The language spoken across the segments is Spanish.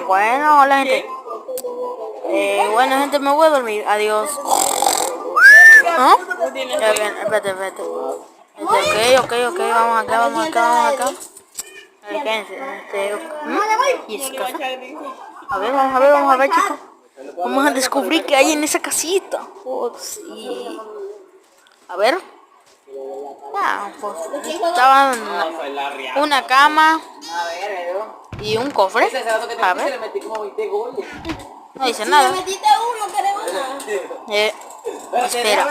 Bueno, hola gente. Bueno gente, me voy a dormir. Adiós. ¿Ah? Ya bien, espérate. Ok, vamos acá. Quédense, ¿y esa casa? Vamos a ver, chicos. Vamos a descubrir qué hay en esa casita. Oh, sí. A ver. Pues estaban una cama y un cofre. A ver. No dice nada. Espera.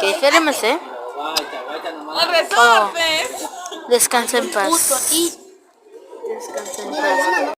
¿Qué FMC? Oh, descansa en paz. Descansa en paz.